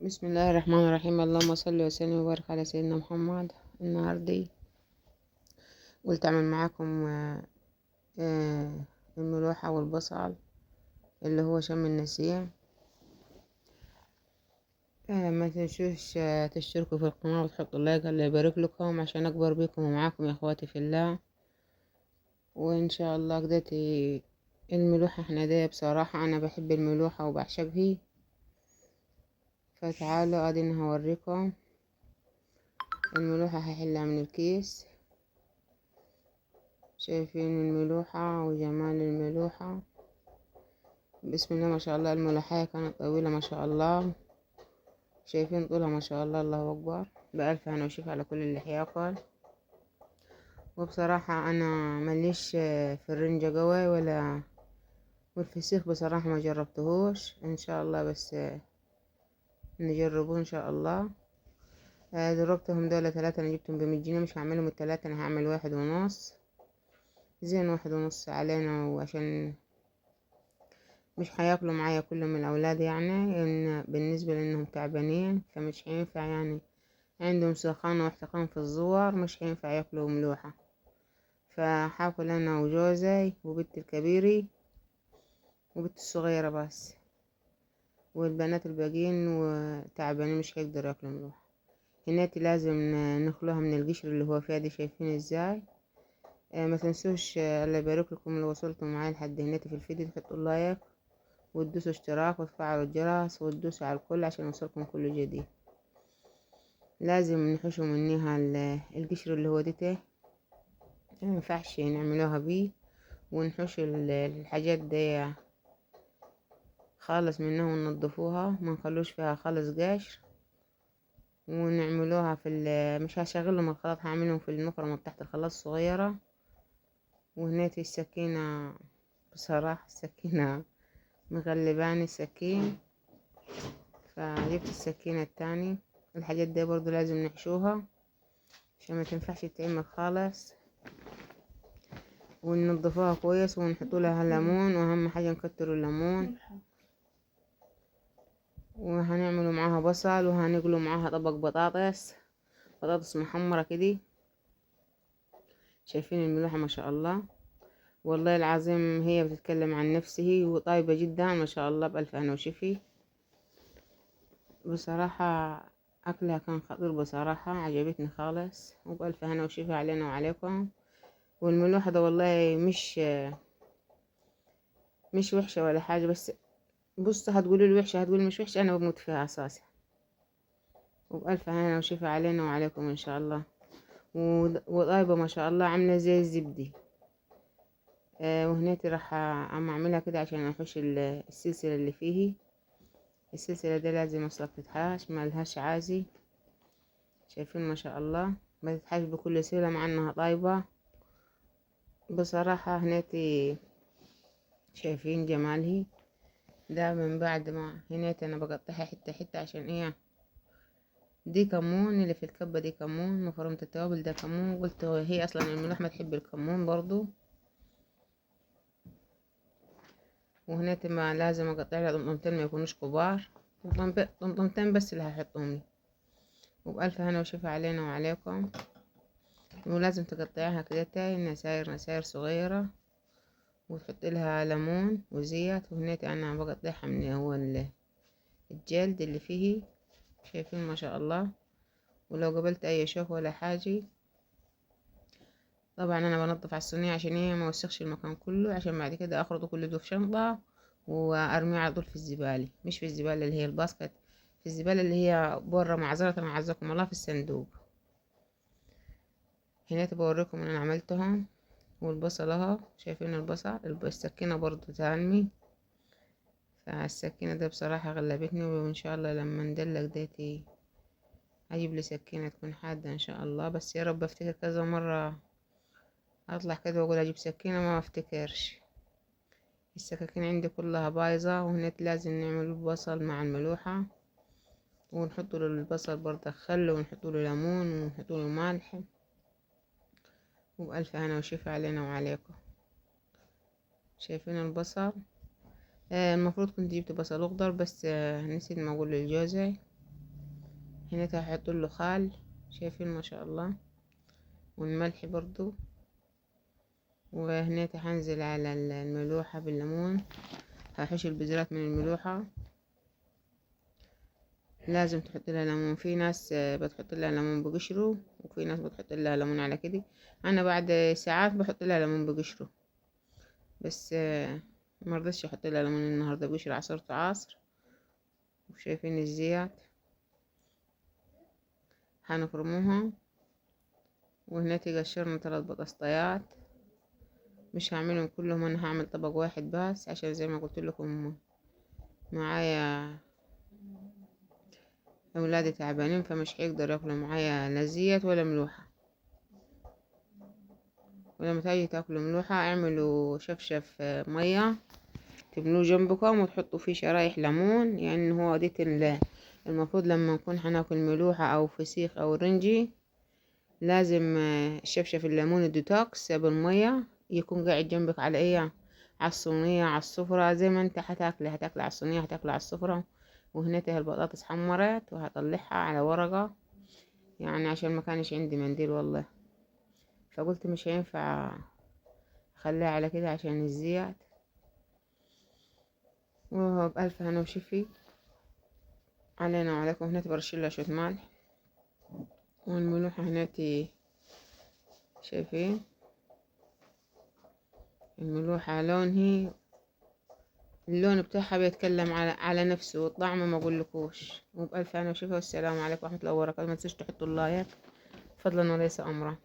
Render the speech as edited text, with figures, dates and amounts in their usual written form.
بسم الله الرحمن الرحيم. اللهم صل وسلم وبارك على سيدنا محمد. النهاردة قلت أعمل معاكم آه، الملوحة والبصل اللي هو شم النسيم. ما تنسوش تشتركوا في القناة وتحطوا لايك، الله يبارك لكم عشان أكبر بكم ومعاكم يا أخواتي في الله. وإن شاء الله قدرتي الملوحة حنادية، بصراحة أنا بحب الملوحة وبعشقها. فتعالوا أدينا هوريكم الملوحة. هحلها من الكيس. شايفين الملوحة وجمال الملوحة؟ بسم الله ما شاء الله. الملوحية كانت طويلة ما شاء الله. شايفين طولها ما شاء الله، الله أكبر. بألف هنا وشوف على كل اللي هياكل. وبصراحة أنا مليش في الرنجة قوي ولا والفسيخ، بصراحة ما جربتهوش. إن شاء الله بس نجربه إن شاء الله. جربتهم دول 3، أنا جبتهم ب100 جنيه. مش هعملهم ال3، أنا هعمل 1.5. زين 1.5 علينا، وعشان مش هياكلوا معايا كل من الأولاد، يعني إن بالنسبة لأنهم تعبانين فمش هينفع، يعني عندهم سخانة واحتقان في الزور، مش هينفع ياكلوا ملوحة. فحاكل أنا وجوزي وبنت الكبيري وبنت الصغيرة بس، والبنات الباقيين وتعبانين مش هيقدروا ياكلوا ملوحة. هناتي لازم نخلوها من القشر اللي هو فيها دي. شايفين ازاي؟ ما تنسوش الله يبارك لكم اللي وصلتوا معايا لحد هناتي في الفيديو، تحطوا لايك وتدوسوا اشتراك وتفعلوا الجرس وتدوسوا على الكل عشان يوصلكم كل جديد. لازم نحشوا منها القشر اللي هو ديته، مينفعش نعملوها بيه. ونحوش الحاجات دي خالص منها وننضفوها، ما نخلوش فيها خالص قشر. ونعملوها مش هشغلهم الخلاط، هعملهم في المفرمة تحت الخلاط الصغيرة. وهنيتي السكينة، بصراحة السكينة مغلباني السكين، فجبت السكينة التاني. الحاجات دي برضو لازم نحشوها عشان ما تنفعش تتعمل خالص. وننضفوها كويس ونحطوا لها ليمون، واهم حاجة نكتروا الليمون. وهنعملوا معاها بصل، وهنقلوا معاها طبق بطاطس محمرة كده. شايفين الملوحة ما شاء الله؟ والله العظيم هي بتتكلم عن نفسه وطيبة جدا ما شاء الله. بألف هنا وشفي. بصراحة أكلها كان خطير، بصراحة عجبتني خالص. وبألف هنا وشفي علينا وعليكم. والملوحة ده والله مش وحشة ولا حاجة، بس بص هتقولوا لي وحشة، هتقولي مش وحشة، أنا بموت فيها أساسا. وبألف هنا وشفي علينا وعليكم إن شاء الله. وطيبة ما شاء الله، عاملة زي الزبدة. وهنيتي راح أما أعملها كده عشان أحوش السلسلة اللي فيه. السلسلة دي لازم أصلا تتحاش، ملهاش عازي. شايفين ما شاء الله؟ بتتحاش بكل سهولة مع إنها طيبة. بصراحة هنيتي شايفين جمالها ده. من بعد ما هنيتي أنا بقطعها حتة حتة عشان إيه؟ دي كمون اللي في الكبة، دي كمون مفرومة التوابل، ده كمون. قلت هي أصلا الملوحة تحب الكمون برضو. وهنا ما لازم اقطع لها طمطمتين ما يكونوش كبار، طمطمتين بس اللي هحطهم لي. وبألف هنا وشفا علينا وعليكم. ولازم تقطعيها كده نساير صغيرة، وتحط لها ليمون وزيت. وهنا انا بقطعها من هو الجلد اللي فيه. شايفين ما شاء الله؟ ولو قبلت اي شوك ولا حاجة، طبعا انا بنضف على الصينية عشان هي ما وسخش المكان كله، عشان بعد كده اخرطه كله ده في شنطة وارميه على طول في الزبالة. مش في الزبالة اللي هي الباسكت، في الزبالة اللي هي برا، معذرة عزكم الله، في الصندوق. هنا بوريكم ان انا عملتهم. والبصل اهو، شايفين البصل؟ السكينة برضو تاني. فالسكينة دي بصراحة غلبتني، وان شاء الله لما ندلق ديتي هجيب لي سكينة تكون حادة ان شاء الله. بس يا رب افتكر كذا مرة اطلع كده واقول اجيب سكينة ما افتكرش. السكاكين عندي كلها بايظة. وهنا لازم نعمل البصل مع الملوحة، ونحط له البصل برضه خل، ونحط له ليمون، ونحط له ملح. وبألف هنا وشفا علينا وعليكم. شايفين البصل؟ المفروض كنت جبت بصل اخضر، بس نسيت ما اقول لجوزي. هنا هحط له خال، شايفين ما شاء الله، والملح برضو. وهنا هنزل على الملوحة بالليمون، هحش البذرات من الملوحة. لازم تحط لها ليمون، في ناس بتحط لها ليمون بقشره، وفي ناس بتحط لها ليمون على كده. انا بعد ساعات بحط لها ليمون بقشره، بس مرضتش احط لها ليمون النهارده بقشر، عصرت عصر. وشايفين الزيت هنفرموها. وهنا قشرنا 3 بطاطايات، مش هعملهم كلهم، انا هعمل طبق واحد بس، عشان زي ما قلت لكم معايا اولادي تعبانين، فمش هيقدروا ياكلوا معايا لا زيت ولا ملوحه. ولما تيجي تاكلوا ملوحه اعملوا شفشف ميه، تملوه جنبكم وتحطوا فيه شرايح ليمون، يعني هو ديت المفروض لما نكون هناكل ملوحه او فسيخ او رنجي، لازم شفشف الليمون الديتوكس بالمية يكون قاعد جنبك على ايه، على الصينية، على السفرة، زي ما انت هتاكلي على الصينية، هتاكلي على السفرة. وهنا البطاطس حمرت وهطلعها على ورقة، يعني عشان ما كانش عندي منديل والله، فقلت مش هينفع اخليها على كده عشان الزيت. وهو بألف هنا وشفي علينا وعليكم. هنا برشلها شوية ملح، والملوحة هنا شايفين الملوحة لونها، اللون بتاعها بيتكلم على نفسه، والطعم ما اقولكوش. وبألف هنا وشفا، والسلام عليكم ورحمة الله وبركاته. ما تنسوش تحطوا اللايك فضلا وليس أمرا.